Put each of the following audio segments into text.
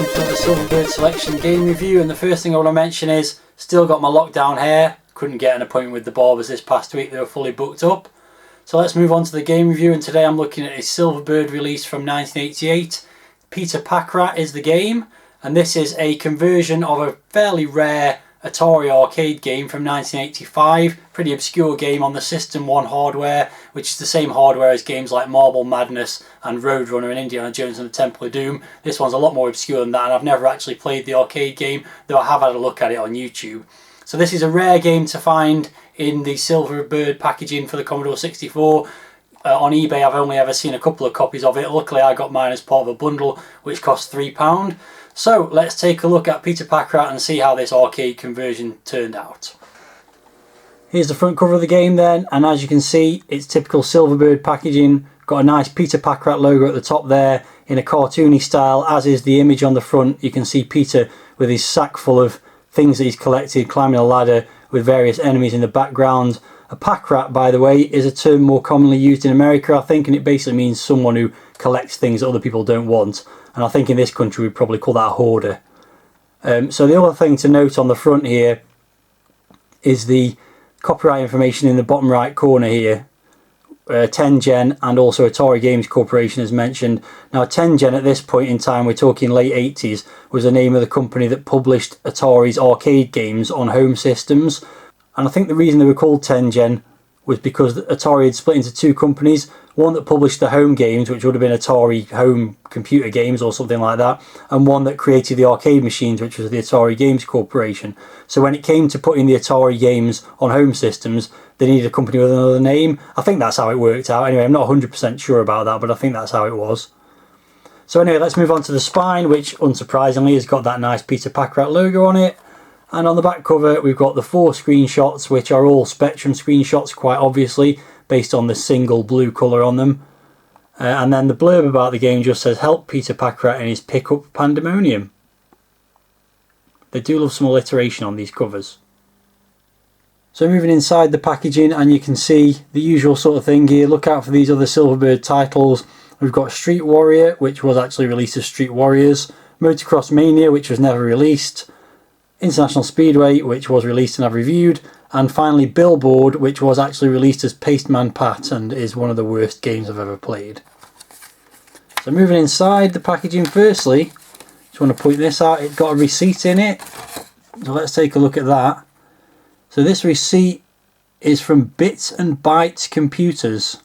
welcome to the Silverbird Selection game review, and the first thing I want to mention is still got my lockdown hair. Couldn't get an appointment with the barbers this past week, they were fully booked up. So let's move on to the game review, and today I'm looking at a Silverbird release from 1988. Peter Packrat is the game, and this is a conversion of a fairly rare Atari arcade game from 1985. Pretty obscure game on the System 1 hardware, which is the same hardware as games like Marble Madness and Roadrunner and Indiana Jones and the Temple of Doom. This one's a lot more obscure than that, and I've never actually played the arcade game, though I have had a look at it on YouTube. So this is a rare game to find in the Silverbird packaging for the Commodore 64. On eBay I've only ever seen a couple of copies of it. Luckily I got mine as part of a bundle which cost £3. So let's take a look at Peter Packrat and see how this arcade conversion turned out. Here's the front cover of the game then, and as you can see it's typical Silverbird packaging. Got a nice Peter Packrat logo at the top there in a cartoony style, as is the image on the front. You can see Peter with his sack full of things that he's collected, climbing a ladder with various enemies in the background. A packrat, by the way, is a term more commonly used in America, I think, and it basically means someone who collects things that other people don't want. And I think in this country we'd probably call that a hoarder. So the other thing to note on the front here is the copyright information in the bottom right corner here. 10Gen and also Atari Games Corporation is mentioned. Now 10Gen at this point in time, we're talking late 80s, was the name of the company that published Atari's arcade games on home systems. And I think the reason they were called 10Gen was because Atari had split into two companies. One that published the home games, which would have been Atari home computer games or something like that, and one that created the arcade machines, which was the Atari Games Corporation. So when it came to putting the Atari games on home systems, they needed a company with another name. I think that's how it worked out. Anyway, I'm not 100% sure about that, but I think that's how it was. So anyway, let's move on to the spine, which unsurprisingly has got that nice Peter Packrat logo on it. And on the back cover we've got the 4 screenshots, which are all Spectrum screenshots, quite obviously, based on the single blue colour on them. And then the blurb about the game just says, help Peter Packrat in his pick-up pandemonium. They do love some alliteration on these covers. So moving inside the packaging, and you can see the usual sort of thing here. Look out for these other Silverbird titles. We've got Street Warrior, which was actually released as Street Warriors. Motocross Mania, which was never released. International Speedway, which was released and I've reviewed, and finally Billboard, which was actually released as Pasteman Pat and is one of the worst games I've ever played. So moving inside the packaging, firstly, just want to point this out, it got a receipt in it, so let's take a look at that. So this receipt is from Bits and Bytes Computers,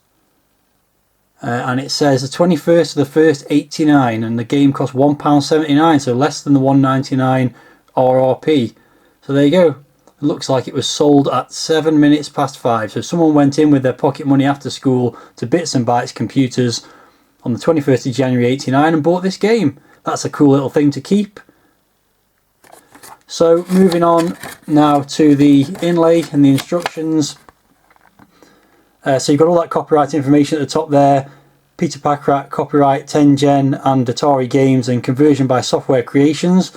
and it says the 21st of the 1st 89, and the game cost £1.79, so less than the £1.99 RRP. So there you go. It looks like it was sold at 7 minutes past 5. So someone went in with their pocket money after school to Bits and Bytes Computers on the 21st of January 89 and bought this game. That's a cool little thing to keep. So moving on now to the inlay and the instructions. So you've got all that copyright information at the top there. Peter Packrat, copyright 10Gen and Atari Games, and conversion by Software Creations.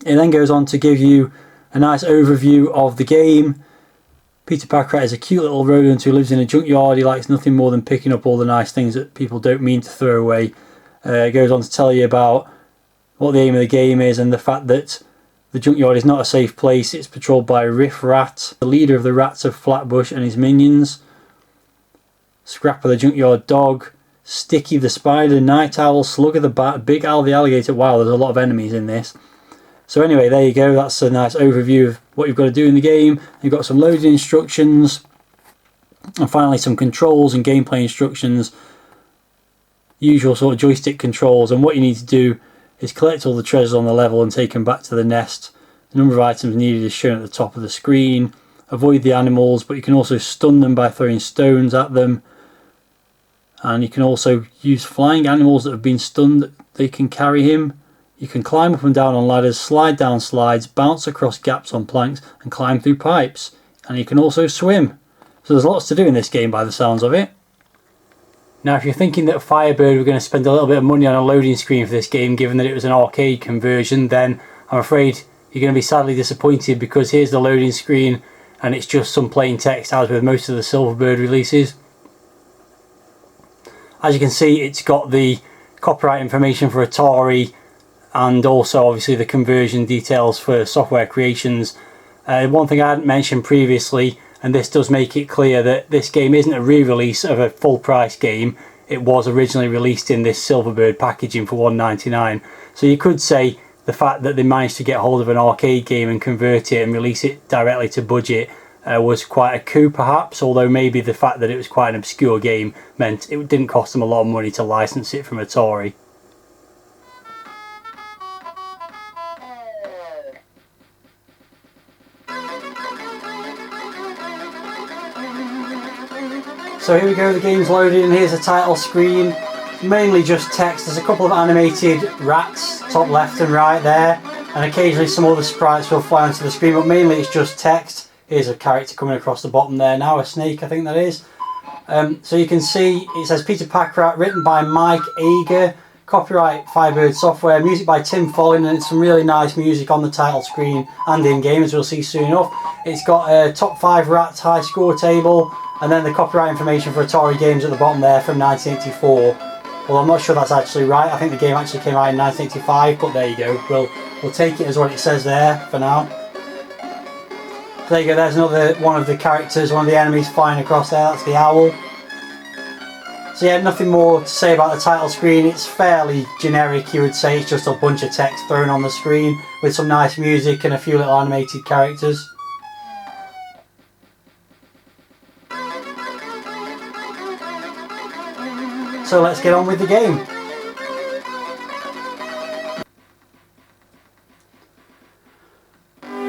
It then goes on to give you a nice overview of the game. Peter Packrat is a cute little rodent who lives in a junkyard. He likes nothing more than picking up all the nice things that people don't mean to throw away. It goes on to tell you about what the aim of the game is and the fact that the junkyard is not a safe place. It's patrolled by Riff Rat, the leader of the Rats of Flatbush, and his minions. Scrapper the junkyard dog, Sticky the spider, Night Owl, Slugger the bat, Big Al the alligator. Wow, there's a lot of enemies in this. So anyway, there you go, that's a nice overview of what you've got to do in the game. You've got some loading instructions, and finally some controls and gameplay instructions. Usual sort of joystick controls, and what you need to do is collect all the treasures on the level and take them back to the nest. The number of items needed is shown at the top of the screen. Avoid the animals, but you can also stun them by throwing stones at them. And you can also use flying animals that have been stunned, they can carry him. You can climb up and down on ladders, slide down slides, bounce across gaps on planks, and climb through pipes. And you can also swim. So there's lots to do in this game by the sounds of it. Now if you're thinking that Firebird were going to spend a little bit of money on a loading screen for this game, given that it was an arcade conversion, then I'm afraid you're going to be sadly disappointed, because here's the loading screen and it's just some plain text, as with most of the Silverbird releases. As you can see, it's got the copyright information for Atari and also obviously the conversion details for software creations. One thing I hadn't mentioned previously, and this does make it clear that this game isn't a re-release of a full price game. It was originally released in this Silverbird packaging for $1.99. So you could say the fact that they managed to get hold of an arcade game and convert it and release it directly to budget was quite a coup perhaps, although maybe the fact that it was quite an obscure game meant it didn't cost them a lot of money to license it from Atari. So here we go, the game's loaded and here's the title screen. Mainly just text. There's a couple of animated rats, top left and right there, and occasionally some other sprites will fly onto the screen, but mainly it's just text. Here's a character coming across the bottom there now, a snake I think that is. So you can see it says Peter Packrat, written by Mike Ager, copyright Firebird Software, music by Tim Follin, and it's some really nice music on the title screen and in game, as we'll see soon enough. It's got a top 5 rats high score table, and then the copyright information for Atari games at the bottom there from 1984. Well, I'm not sure that's actually right. I think the game actually came out in 1985, but there you go. We'll take it as what it says there for now. So there you go, there's another one of the characters, one of the enemies flying across there, that's the owl. So yeah, nothing more to say about the title screen. It's fairly generic, you would say. It's just a bunch of text thrown on the screen with some nice music and a few little animated characters. So let's get on with the game.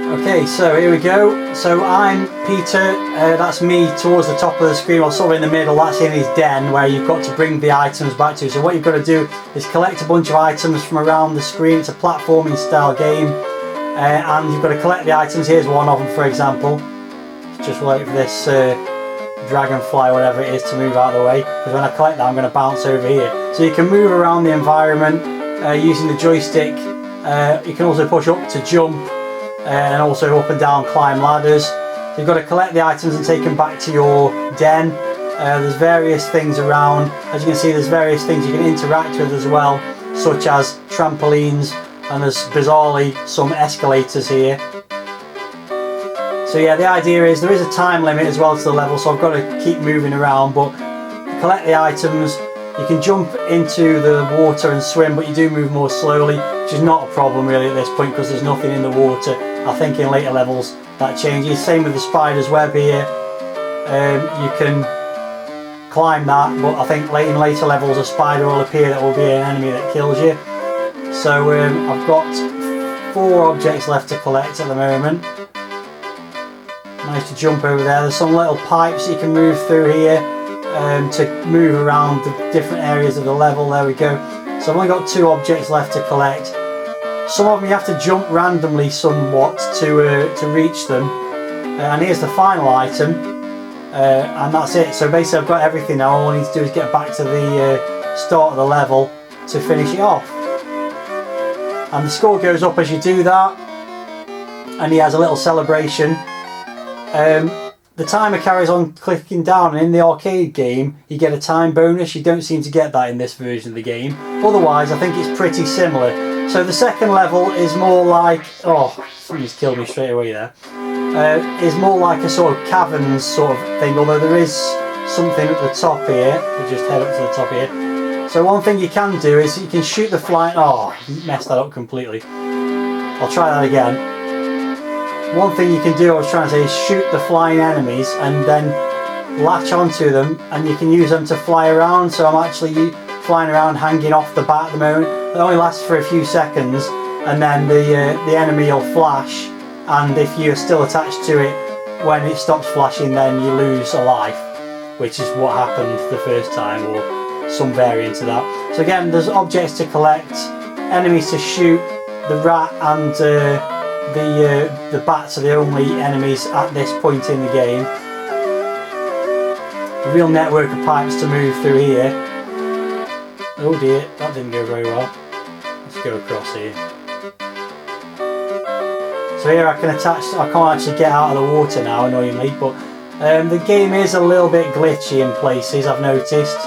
Okay, so here we go. So I'm Peter, that's me towards the top of the screen, or sort of in the middle. That's in his den where you've got to bring the items back to. So what you've got to do is collect a bunch of items from around the screen. It's a platforming style game, and you've got to collect the items. Here's one of them, for example. Just wait for this dragonfly, whatever it is, to move out of the way, because when I collect that I'm going to bounce over here. So you can move around the environment using the joystick. You can also push up to jump, and also up and down climb ladders. So you've got to collect the items and take them back to your den. There's various things around. As you can see, there's various things you can interact with as well, such as trampolines, and there's bizarrely some escalators here. So yeah, the idea is there is a time limit as well to the level, so I've got to keep moving around, but collect the items. You can jump into the water and swim, but you do move more slowly, which is not a problem really at this point because there's nothing in the water. I think in later levels that changes. Same with the spider's web here. You can climb that, but I think in later levels a spider will appear that will be an enemy that kills you. So I've got 4 objects left to collect at the moment. Nice to jump over there. There's some little pipes you can move through here to move around the different areas of the level. There we go. So I've only got 2 objects left to collect. Some of them you have to jump randomly somewhat to reach them. And here's the final item, and that's it. So basically I've got everything now. All I need to do is get back to the start of the level to finish it off. And the score goes up as you do that, and he has a little celebration. The timer carries on clicking down, and in the arcade game you get a time bonus. You don't seem to get that in this version of the game. Otherwise I think it's pretty similar. So the second level is more like, oh, somebody's killed me straight away there. Is more like a sort of caverns sort of thing, although there is something at the top here. We'll just head up to the top here. So one thing you can do is you can shoot the flying, oh, messed that up completely. I'll try that again. One thing you can do, I was trying to say, is shoot the flying enemies and then latch onto them, and you can use them to fly around. So I'm actually flying around hanging off the bat at the moment. It only lasts for a few seconds, and then the enemy will flash, and if you're still attached to it, when it stops flashing then you lose a life, which is what happened the first time, or some variant of that. So again, there's objects to collect, enemies to shoot. The rat and the bats are the only enemies at this point in the game. A real network of pipes to move through here. Oh dear, that didn't go very well. Let's go across here. So here I can attach, I can't actually get out of the water now, annoyingly, but the game is a little bit glitchy in places, I've noticed.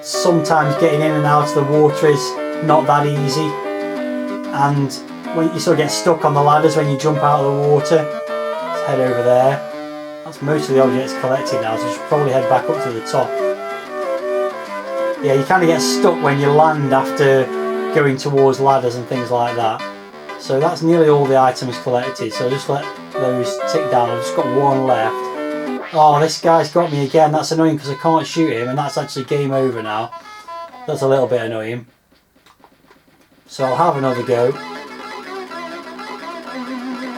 Sometimes getting in and out of the water is not that easy, and when you sort of get stuck on the ladders when you jump out of the water. Let's head over there. That's most of the objects collected now, so I should probably head back up to the top. Yeah, you kind of get stuck when you land after going towards ladders and things like that. So that's nearly all the items collected, so just let those tick down. I've just got one left. Oh, this guy's got me again. That's annoying because I can't shoot him, and that's actually game over now. That's a little bit annoying. So I'll have another go.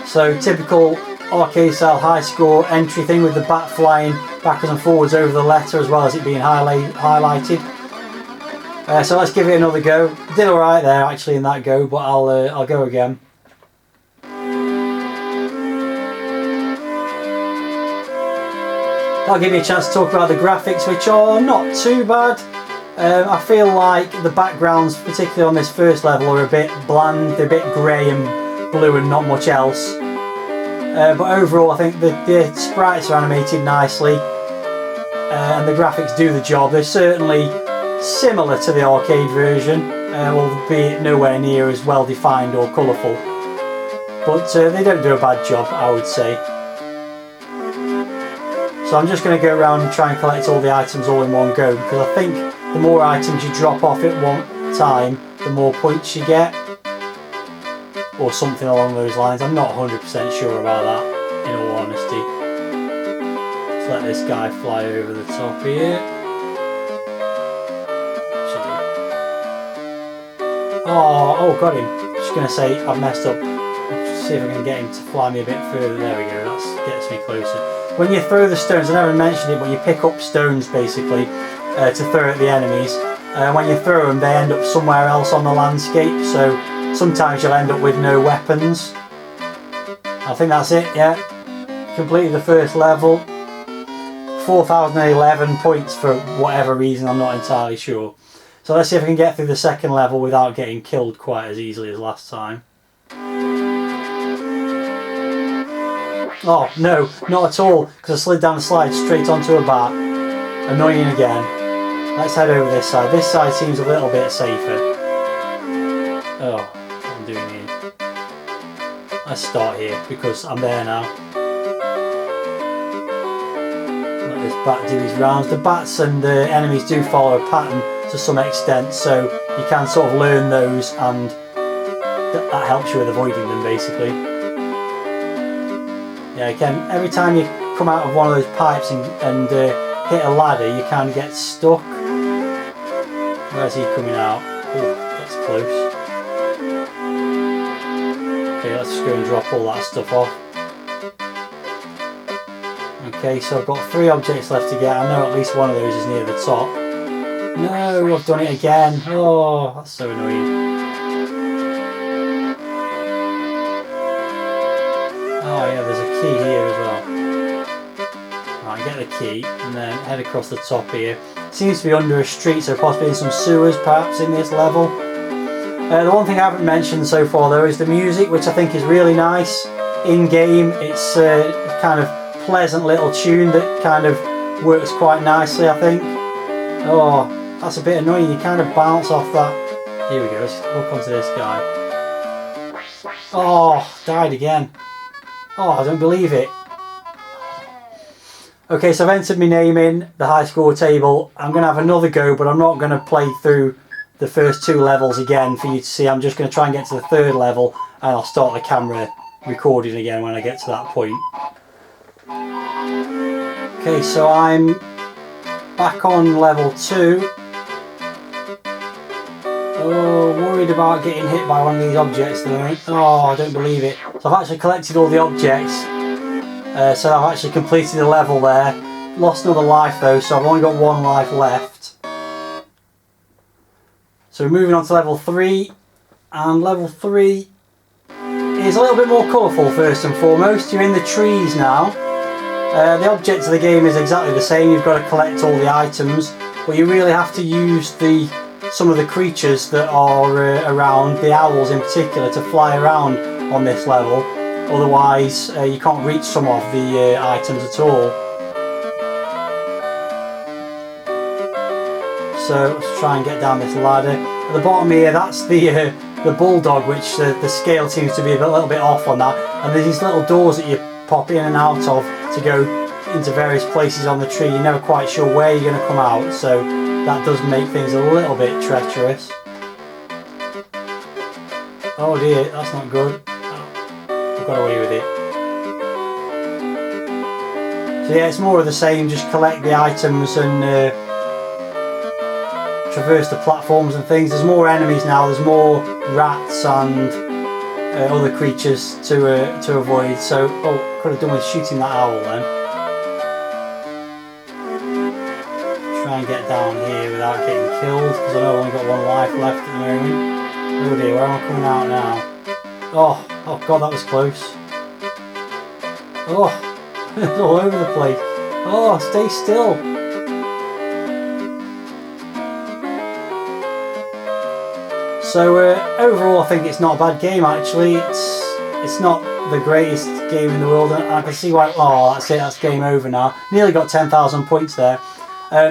So typical arcade style high score entry thing with the bat flying backwards and forwards over the letter as well as it being highlighted. So let's give it another go. Did alright there actually in that go, but I'll go again. That'll give me a chance to talk about the graphics, which are not too bad. I feel like the backgrounds, particularly on this first level, are a bit bland, they're a bit grey and blue and not much else. But overall I think the sprites are animated nicely and the graphics do the job. They're certainly similar to the arcade version, albeit nowhere near as well defined or colourful. But they don't do a bad job, I would say. So I'm just going to go around and try and collect all the items all in one go, because I think the more items you drop off at one time, the more points you get. Or something along those lines. I'm not 100% sure about that, in all honesty. Let's let this guy fly over the top here. Oh, got him. Just going to say I've messed up. Let's see if I can get him to fly me a bit further. There we go, that gets me closer. When you throw the stones, I never mentioned it, but you pick up stones basically to throw at the enemies. When you throw them, they end up somewhere else on the landscape, so sometimes you'll end up with no weapons. I think that's it, yeah. Completed the first level. 4,011 points for whatever reason, I'm not entirely sure. So let's see if I can get through the second level without getting killed quite as easily as last time. Oh no, not at all, because I slid down the slide straight onto a bat. Annoying again. Let's head over this side. This side seems a little bit safer. Oh, what am I doing here? Let's start here, because I'm there now. Let this bat do his rounds. The bats and the enemies do follow a pattern to some extent, so you can sort of learn those, and that helps you with avoiding them basically. Yeah, again, every time you come out of one of those pipes and hit a ladder, you kind of get stuck. Where's he coming out? Oh, that's close. Okay, let's just go and drop all that stuff off. Okay, so I've got 3 objects left to get. I know at least one of those is near the top. No, I've done it again. Oh, that's so annoying. Oh yeah, there's a key here as well. Right, get the key and then head across the top here. Seems to be under a street, so possibly in some sewers perhaps in this level. The one thing I haven't mentioned so far though is the music, which I think is really nice. In game, it's a kind of pleasant little tune that kind of works quite nicely, I think. Oh, that's a bit annoying. You kind of bounce off that. Here we go, let's hook onto this guy. Oh, died again. Oh, I don't believe it. Okay, so I've entered my name in the high score table. I'm going to have another go, but I'm not going to play through the first 2 levels again for you to see. I'm just going to try and get to the 3rd level, and I'll start the camera recording again when I get to that point. Okay, so I'm back on level 2. Oh, worried about getting hit by one of these objects though. Oh, I don't believe it. So I've actually collected all the objects. So I've actually completed the level there. Lost another life though, so I've only got 1 life left. So we're moving on to level 3. And level 3 is a little bit more colourful first and foremost. You're in the trees now. The object of the game is exactly the same. You've got to collect all the items. But you really have to use some of the creatures that are around, the owls in particular, to fly around on this level. Otherwise you can't reach some of the items at all. So let's try and get down this ladder. At the bottom here, that's the bulldog, which the scale seems to be a little bit off on that. And there's these little doors that you pop in and out of to go into various places on the tree. You're never quite sure where you're going to come out, so that does make things a little bit treacherous. Oh dear, that's not good. I've got away with it. So yeah, it's more of the same, just collect the items and traverse the platforms and things. There's more enemies now, there's more rats and other creatures to avoid. So, oh, could have done with shooting that owl then. Try and get down here without getting killed, because I know I've only got one life left at the moment. Oh dear, where am I coming out now? Oh god, that was close. Oh, it's all over the place. Oh, stay still. So overall, I think it's not a bad game. Actually, it's not the greatest game in the world, and I can see why. Oh, that's it. That's game over now. Nearly got 10,000 points there.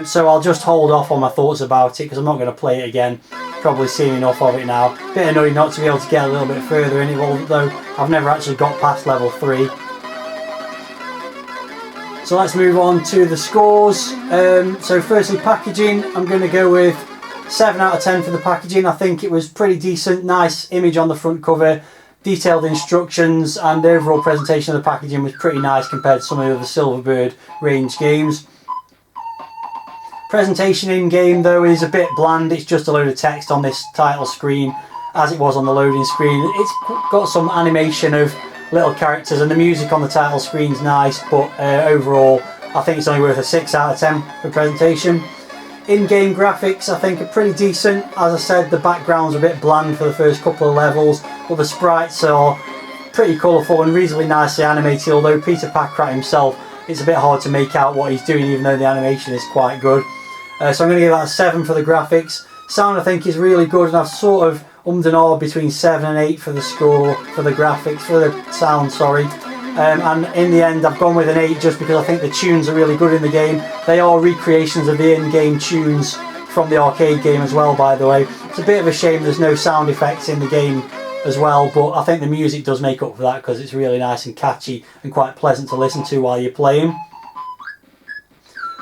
So I'll just hold off on my thoughts about it because I'm not going to play it again. Probably seen enough of it now. Bit annoying not to be able to get a little bit further in it, although I've never actually got past level 3. So let's move on to the scores. So firstly, packaging, I'm going to go with 7 out of 10 for the packaging. I think it was pretty decent, nice image on the front cover, detailed instructions, and the overall presentation of the packaging was pretty nice compared to some of the other Silverbird range games. Presentation in game though is a bit bland. It's just a load of text on this title screen as it was on the loading screen. It's got some animation of little characters and the music on the title screen's nice, but overall I think it's only worth a 6 out of 10 for presentation. In-game graphics I think are pretty decent. As I said, the background's a bit bland for the first couple of levels, but the sprites are pretty colourful and reasonably nicely animated, although Peter Packrat himself, it's a bit hard to make out what he's doing even though the animation is quite good. So I'm going to give that a 7 for the graphics. Sound I think is really good, and I've sort of ummed and ahed between 7 and 8 for the score, for the graphics, for the sound, sorry. And in the end I've gone with an 8 just because I think the tunes are really good in the game. They are recreations of the in-game tunes from the arcade game as well, by the way. It's a bit of a shame there's no sound effects in the game as well, but I think the music does make up for that because it's really nice and catchy and quite pleasant to listen to while you're playing.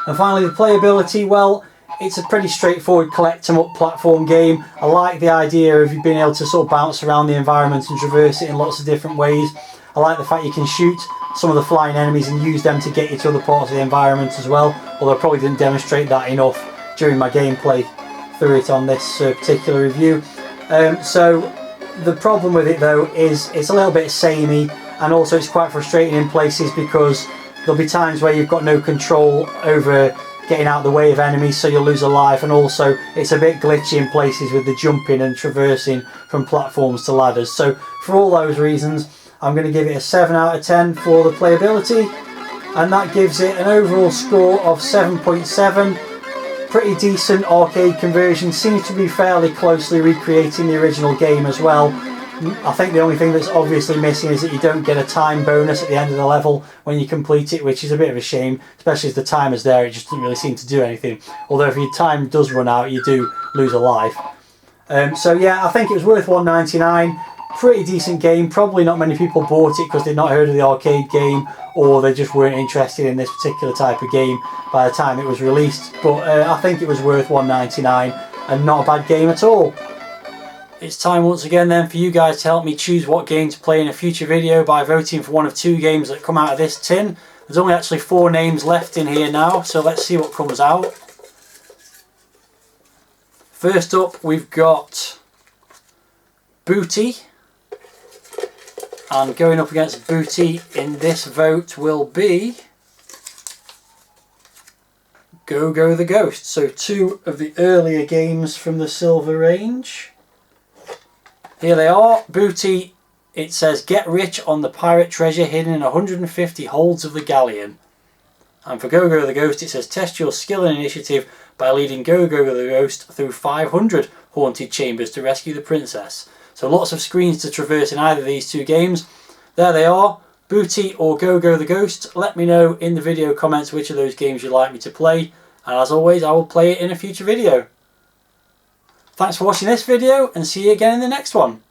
And finally, the playability, well, it's a pretty straightforward collect 'em up platform game. I like the idea of you being able to sort of bounce around the environment and traverse it in lots of different ways. I like the fact you can shoot some of the flying enemies and use them to get you to other parts of the environment as well, although I probably didn't demonstrate that enough during my gameplay through it on this particular review. So the problem with it though is it's a little bit samey, and also it's quite frustrating in places because there'll be times where you've got no control over getting out of the way of enemies, so you'll lose a life, and also it's a bit glitchy in places with the jumping and traversing from platforms to ladders. So for all those reasons I'm going to give it a 7 out of 10 for the playability, and that gives it an overall score of 7.7. Pretty decent arcade conversion, seems to be fairly closely recreating the original game as well. I think the only thing that's obviously missing is that you don't get a time bonus at the end of the level when you complete it, which is a bit of a shame, especially as the timer's there. It just doesn't really seem to do anything, although if your time does run out you do lose a life. So yeah, I think it was worth $1.99. Pretty decent game. Probably not many people bought it because they'd not heard of the arcade game, or they just weren't interested in this particular type of game by the time it was released, but I think it was worth $1.99 and not a bad game at all. It's time once again then for you guys to help me choose what game to play in a future video by voting for one of 2 games that come out of this tin. There's only actually 4 names left in here now, so let's see what comes out. First up we've got Booty, and going up against Booty in this vote will be Go Go the Ghost. So 2 of the earlier games from the Silver Range. Here they are. Booty, it says get rich on the pirate treasure hidden in 150 holds of the galleon. And for Go Go the Ghost it says test your skill and initiative by leading Go Go the Ghost through 500 haunted chambers to rescue the princess. So lots of screens to traverse in either of these 2 games. There they are, Booty or Go Go the Ghost. Let me know in the video comments which of those games you'd like me to play, and as always I will play it in a future video. Thanks for watching this video and see you again in the next one.